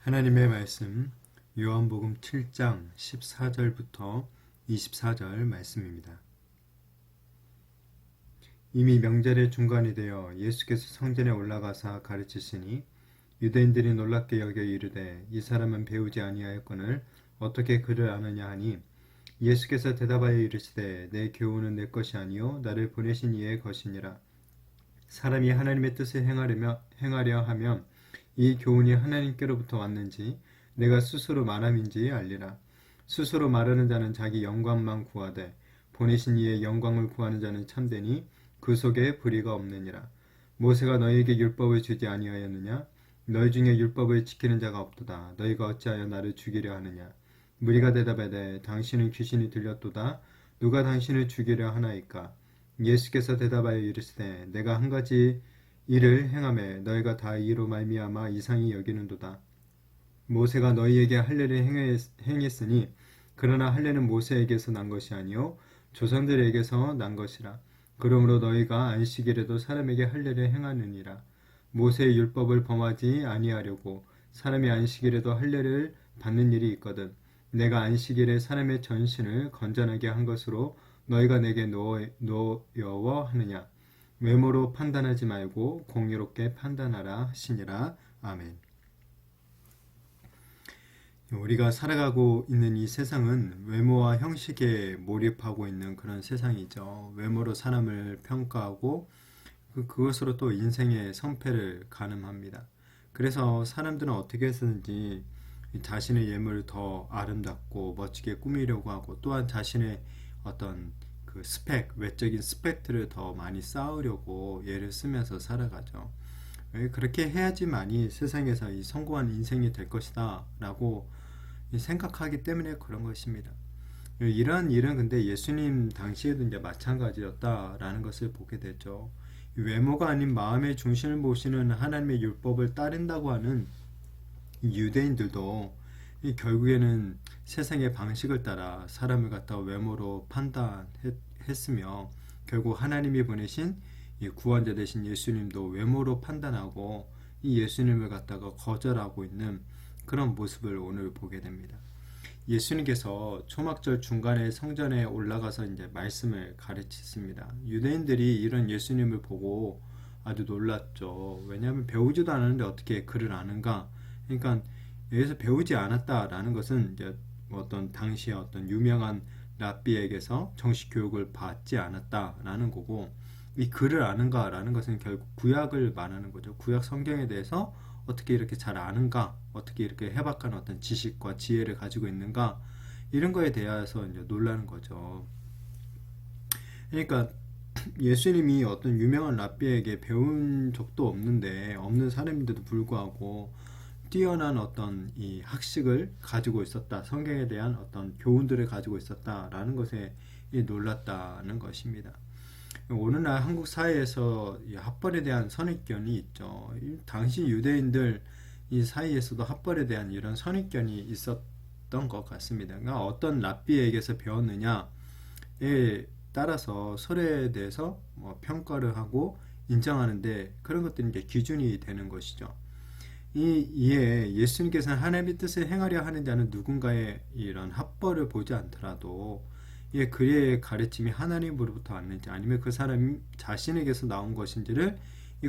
하나님의 말씀 요한복음 7장 14절부터 24절 말씀입니다. 이미 명절의 중간이 되어 예수께서 성전에 올라가사 가르치시니 유대인들이 놀랍게 여겨 이르되 이 사람은 배우지 아니하였거늘 어떻게 그를 아느냐 하니 예수께서 대답하여 이르시되 내 교훈은 내 것이 아니요 나를 보내신 이의 것이니라. 사람이 하나님의 뜻을 행하려 하면 이 교훈이 하나님께로부터 왔는지 내가 스스로 말함인지 알리라. 스스로 말하는 자는 자기 영광만 구하되 보내신 이의 영광을 구하는 자는 참되니 그 속에 불의가 없느니라. 모세가 너희에게 율법을 주지 아니하였느냐? 너희 중에 율법을 지키는 자가 없도다. 너희가 어찌하여 나를 죽이려 하느냐? 무리가 대답하되 당신은 귀신이 들렸도다. 누가 당신을 죽이려 하나이까? 예수께서 대답하여 이르시되 내가 한 가지 일을 행하매 너희가 다 이로 말미암아 이상히 여기는도다. 모세가 너희에게 할례를 행했으니 그러나 할례는 모세에게서 난 것이 아니요 조상들에게서 난 것이라. 그러므로 너희가 안식일에도 사람에게 할례를 행하느니라. 모세의 율법을 범하지 아니하려고 사람이 안식일에도 할례를 받는 일이 있거든. 내가 안식일에 사람의 전신을 건전하게 한 것으로 너희가 내게 노여워하느냐. 외모로 판단하지 말고 공의롭게 판단하라 하시니라. 아멘. 우리가 살아가고 있는 이 세상은 외모와 형식에 몰입하고 있는 그런 세상이죠. 외모로 사람을 평가하고 그것으로 또 인생의 성패를 가늠합니다. 그래서 사람들은 어떻게 해서든지 자신의 외모를 더 아름답고 멋지게 꾸미려고 하고 또한 자신의 어떤 그 외적인 스펙들을 더 많이 쌓으려고 애를 쓰면서 살아가죠. 그렇게 해야지만이 세상에서 이 성공한 인생이 될 것이다 라고 생각하기 때문에 그런 것입니다. 이러한 일은 근데 예수님 당시에도 이제 마찬가지였다라는 것을 보게 되죠. 외모가 아닌 마음의 중심을 모시는 하나님의 율법을 따른다고 하는 유대인들도 결국에는 세상의 방식을 따라 사람을 갖다 외모로 판단했으며 결국 하나님이 보내신 구원자 되신 예수님도 외모로 판단하고 이 예수님을 갖다가 거절하고 있는 그런 모습을 오늘 보게 됩니다. 예수님께서 초막절 중간에 성전에 올라가서 이제 말씀을 가르치십니다. 유대인들이 이런 예수님을 보고 아주 놀랐죠. 왜냐하면 배우지도 않았는데 어떻게 글을 아는가? 그러니까 여기서 배우지 않았다라는 것은 이제 어떤 당시의 어떤 유명한 랍비에게서 정식 교육을 받지 않았다라는 거고, 이 글을 아는가라는 것은 결국 구약을 말하는 거죠. 구약 성경에 대해서 어떻게 이렇게 잘 아는가, 어떻게 이렇게 해박한 어떤 지식과 지혜를 가지고 있는가, 이런 거에 대해서 이제 놀라는 거죠. 그러니까 예수님이 어떤 유명한 랍비에게 배운 적도 없는 사람인데도 불구하고 뛰어난 어떤 이 학식을 가지고 있었다, 성경에 대한 어떤 교훈들을 가지고 있었다라는 것에 놀랐다는 것입니다. 오늘날 한국 사회에서 이 학벌에 대한 선입견이 있죠. 당시 유대인들 이 사이에서도 학벌에 대한 이런 선입견이 있었던 것 같습니다. 그러니까 어떤 랍비에게서 배웠느냐에 따라서 설에 대해서 평가를 하고 인정하는데 그런 것들이 이제 기준이 되는 것이죠. 이에 예수님께서는 하나님의 뜻을 행하려 하는 자는 누군가의 이런 학벌을 보지 않더라도 그의 가르침이 하나님으로부터 왔는지 아니면 그 사람이 자신에게서 나온 것인지를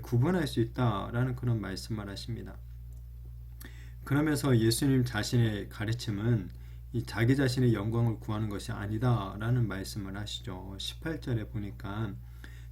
구분할 수 있다라는 그런 말씀을 하십니다. 그러면서 예수님 자신의 가르침은 자기 자신의 영광을 구하는 것이 아니다라는 말씀을 하시죠. 18절에 보니까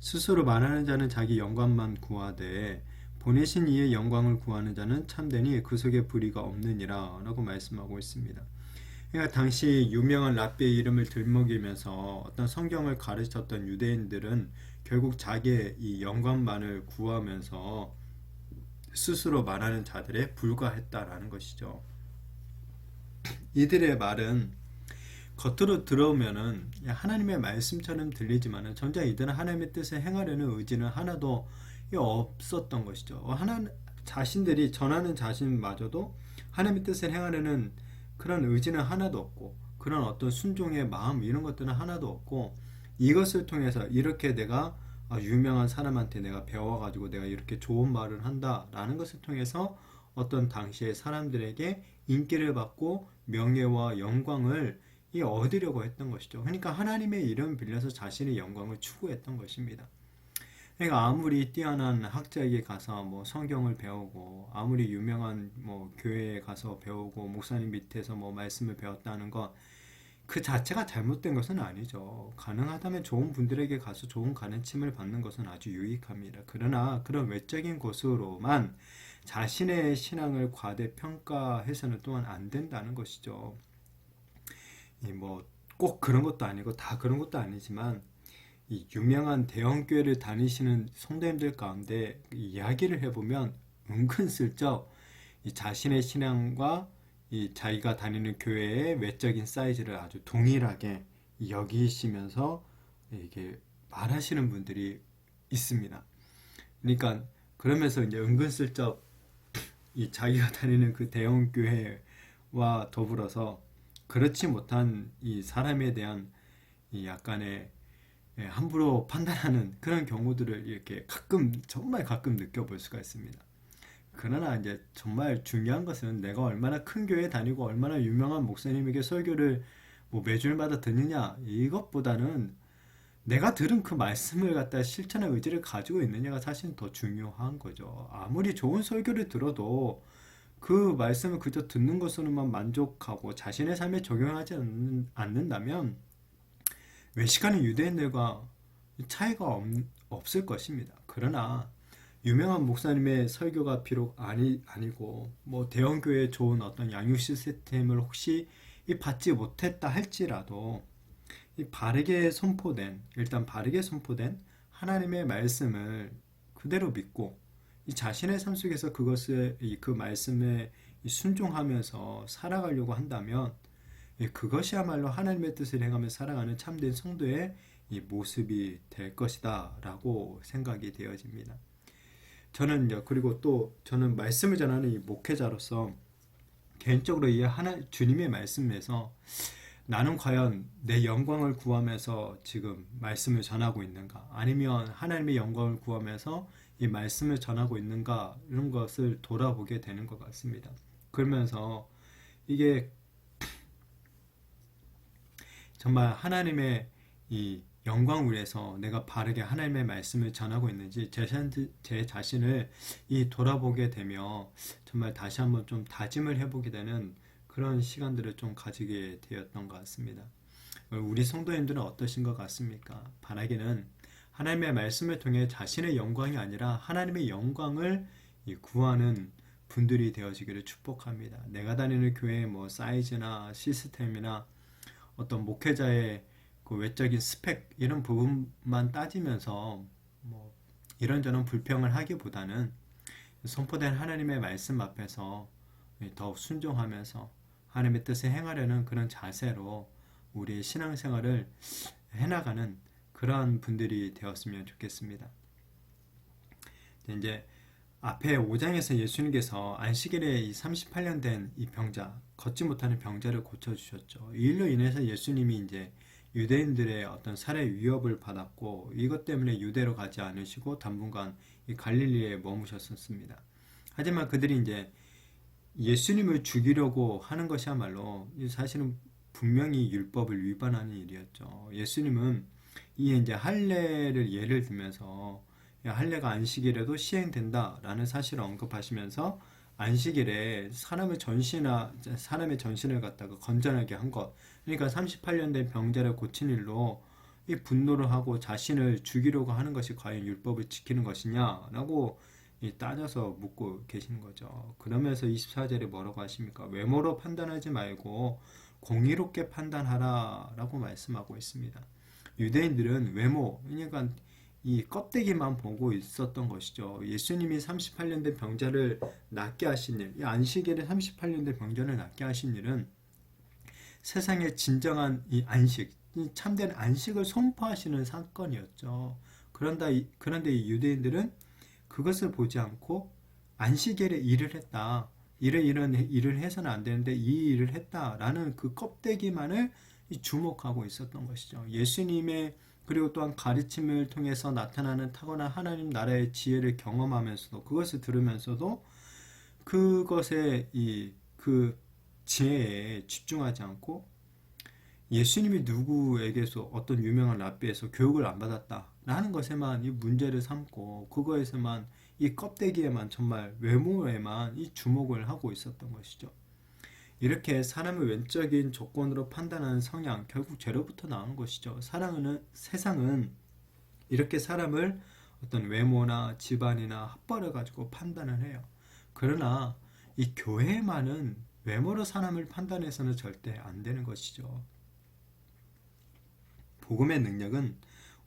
스스로 말하는 자는 자기 영광만 구하되 보내신 이의 영광을 구하는 자는 참되니 그 속에 불의가 없느니라 라고 말씀하고 있습니다. 그러니까 당시 유명한 랍비의 이름을 들먹이면서 어떤 성경을 가르쳤던 유대인들은 결국 자기의 이 영광만을 구하면서 스스로 말하는 자들에 불과했다라는 것이죠. 이들의 말은 겉으로 들어오면은 하나님의 말씀처럼 들리지만은 정작 이들은 하나님의 뜻을 행하려는 의지는 하나도 없었던 것이죠. 자신들이 전하는 자신마저도 하나님의 뜻을 행하려는 그런 의지는 하나도 없고 그런 어떤 순종의 마음 이런 것들은 하나도 없고 이것을 통해서 이렇게 내가 유명한 사람한테 내가 배워가지고 내가 이렇게 좋은 말을 한다라는 것을 통해서 어떤 당시의 사람들에게 인기를 받고 명예와 영광을 얻으려고 했던 것이죠. 그러니까 하나님의 이름 빌려서 자신의 영광을 추구했던 것입니다. 그러니까 아무리 뛰어난 학자에게 가서 뭐 성경을 배우고 아무리 유명한 뭐 교회에 가서 배우고 목사님 밑에서 뭐 말씀을 배웠다는 것 그 자체가 잘못된 것은 아니죠. 가능하다면 좋은 분들에게 가서 좋은 가르침을 받는 것은 아주 유익합니다. 그러나 그런 외적인 것으로만 자신의 신앙을 과대평가해서는 또한 안 된다는 것이죠. 이 뭐 꼭 그런 것도 아니고 다 그런 것도 아니지만 이 유명한 대형교회를 다니시는 성도님들 가운데 이야기를 해보면 은근슬쩍 이 자신의 신앙과 이 자기가 다니는 교회의 외적인 사이즈를 아주 동일하게 여기시면서 이게 말하시는 분들이 있습니다. 그러니까 그러면서 이제 은근슬쩍 이 자기가 다니는 그 대형 교회와 더불어서 그렇지 못한 이 사람에 대한 이 약간의 함부로 판단하는 그런 경우들을 이렇게 가끔 정말 가끔 느껴볼 수가 있습니다. 그러나 이제 정말 중요한 것은 내가 얼마나 큰 교회 다니고 얼마나 유명한 목사님에게 설교를 뭐 매주일마다 듣느냐 이것보다는 내가 들은 그 말씀을 갖다 실천할 의지를 가지고 있느냐가 사실 더 중요한 거죠. 아무리 좋은 설교를 들어도 그 말씀을 그저 듣는 것으로만 만족하고 자신의 삶에 적용하지 않는다면 외식하는 유대인들과 차이가 없을 것입니다. 그러나 유명한 목사님의 설교가 비록 아니고 뭐 대형교회에 좋은 어떤 양육 시스템을 혹시 받지 못했다 할지라도 일단 바르게 선포된 하나님의 말씀을 그대로 믿고 이 자신의 삶 속에서 그 말씀에 순종하면서 살아가려고 한다면 그것이야말로 하나님의 뜻을 행하며 살아가는 참된 성도의 이 모습이 될 것이다 라고 생각이 되어집니다. 그리고 또 저는 말씀을 전하는 이 목회자로서 개인적으로 이 주님의 말씀에서 나는 과연 내 영광을 구하면서 지금 말씀을 전하고 있는가? 아니면 하나님의 영광을 구하면서 이 말씀을 전하고 있는가? 이런 것을 돌아보게 되는 것 같습니다. 그러면서 이게 정말 하나님의 이 영광을 위해서 내가 바르게 하나님의 말씀을 전하고 있는지 제 자신을 돌아보게 되며 정말 다시 한번 좀 다짐을 해보게 되는 그런 시간들을 좀 가지게 되었던 것 같습니다. 우리 성도님들은 어떠신 것 같습니까? 바라기는 하나님의 말씀을 통해 자신의 영광이 아니라 하나님의 영광을 구하는 분들이 되어지기를 축복합니다. 내가 다니는 교회의 뭐 사이즈나 시스템이나 어떤 목회자의 그 외적인 스펙 이런 부분만 따지면서 뭐 이런저런 불평을 하기보다는 선포된 하나님의 말씀 앞에서 더욱 순종하면서 하나님의 뜻을 행하려는 그런 자세로 우리의 신앙생활을 해나가는 그러한 분들이 되었으면 좋겠습니다. 이제 앞에 5장에서 예수님께서 안식일에 이 38년 된 이 병자, 걷지 못하는 병자를 고쳐주셨죠. 이 일로 인해서 예수님이 이제 유대인들의 어떤 살해 위협을 받았고 이것 때문에 유대로 가지 않으시고 당분간 이 갈릴리에 머무셨습니다. 하지만 그들이 이제 예수님을 죽이려고 하는 것이야말로 사실은 분명히 율법을 위반하는 일이었죠. 예수님은 이 이제 할례를 예를 들면서 할례가 안식일에도 시행된다라는 사실을 언급하시면서 안식일에 사람의 전신을 갖다가 건전하게 한 것. 그러니까 38년 된 병자를 고친 일로 이 분노를 하고 자신을 죽이려고 하는 것이 과연 율법을 지키는 것이냐라고 따져서 묻고 계시는 거죠. 그러면서 24절에 뭐라고 하십니까? 외모로 판단하지 말고 공의롭게 판단하라 라고 말씀하고 있습니다. 유대인들은 외모, 그러니까 이 껍데기만 보고 있었던 것이죠. 예수님이 38년 된 병자를 낫게 하신 일, 이 안식일에 38년 된 병자를 낫게 하신 일은 세상의 진정한 이 안식, 이 참된 안식을 선포하시는 사건이었죠. 그런데 이 유대인들은 그것을 보지 않고 안식일에 일을 했다. 이런 일을 해서는 안 되는데 이 일을 했다라는 그 껍데기만을 주목하고 있었던 것이죠. 예수님의 그리고 또한 가르침을 통해서 나타나는 타고난 하나님 나라의 지혜를 경험하면서도 그것을 들으면서도 그것에 그 지혜에 집중하지 않고 예수님이 누구에게서 어떤 유명한 랍비에서 교육을 안 받았다라는 것에만 이 문제를 삼고 그거에서만 이 껍데기에만 정말 외모에만 이 주목을 하고 있었던 것이죠. 이렇게 사람의 외적인 조건으로 판단하는 성향 결국 죄로부터 나오는 것이죠. 세상은 이렇게 사람을 어떤 외모나 집안이나 학벌을 가지고 판단을 해요. 그러나 이 교회만은 외모로 사람을 판단해서는 절대 안 되는 것이죠. 복음의 능력은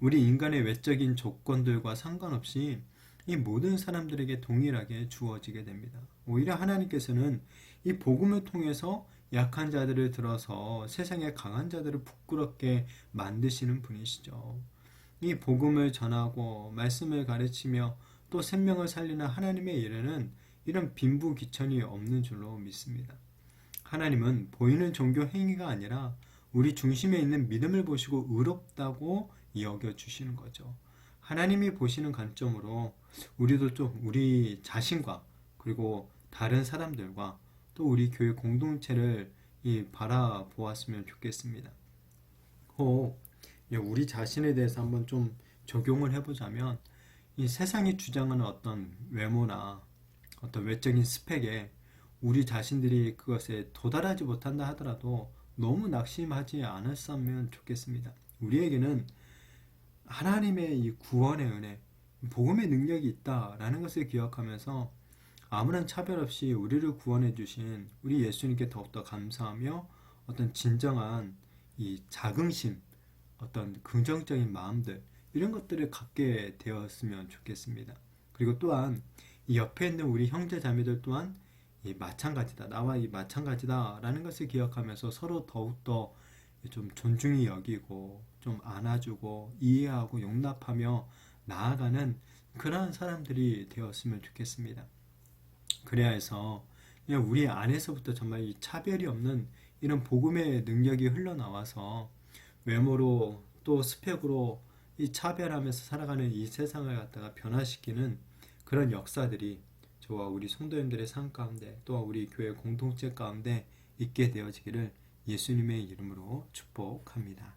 우리 인간의 외적인 조건들과 상관없이 이 모든 사람들에게 동일하게 주어지게 됩니다. 오히려 하나님께서는 이 복음을 통해서 약한 자들을 들어서 세상의 강한 자들을 부끄럽게 만드시는 분이시죠. 이 복음을 전하고 말씀을 가르치며 또 생명을 살리는 하나님의 일에는 이런 빈부귀천이 없는 줄로 믿습니다. 하나님은 보이는 종교 행위가 아니라 우리 중심에 있는 믿음을 보시고 의롭다고 여겨주시는 거죠. 하나님이 보시는 관점으로 우리도 좀 우리 자신과 그리고 다른 사람들과 또 우리 교회 공동체를 바라보았으면 좋겠습니다. 혹 우리 자신에 대해서 한번 좀 적용을 해보자면 이 세상이 주장하는 어떤 외모나 어떤 외적인 스펙에 우리 자신들이 그것에 도달하지 못한다 하더라도 너무 낙심하지 않았으면 좋겠습니다. 우리에게는 하나님의 이 구원의 은혜, 복음의 능력이 있다라는 것을 기억하면서 아무런 차별 없이 우리를 구원해 주신 우리 예수님께 더욱더 감사하며 어떤 진정한 이 자긍심, 어떤 긍정적인 마음들 이런 것들을 갖게 되었으면 좋겠습니다. 그리고 또한 이 옆에 있는 우리 형제 자매들 또한 이 마찬가지다. 나와 이 마찬가지다라는 것을 기억하면서 서로 더욱더 좀 존중히 여기고 좀 안아주고 이해하고 용납하며 나아가는 그러한 사람들이 되었으면 좋겠습니다. 그래야 해서 그냥 우리 안에서부터 정말 이 차별이 없는 이런 복음의 능력이 흘러나와서 외모로 또 스펙으로 이 차별하면서 살아가는 이 세상을 갖다가 변화시키는 그런 역사들이 저와 우리 성도님들의 삶 가운데 또 우리 교회 공동체 가운데 있게 되어지기를 예수님의 이름으로 축복합니다.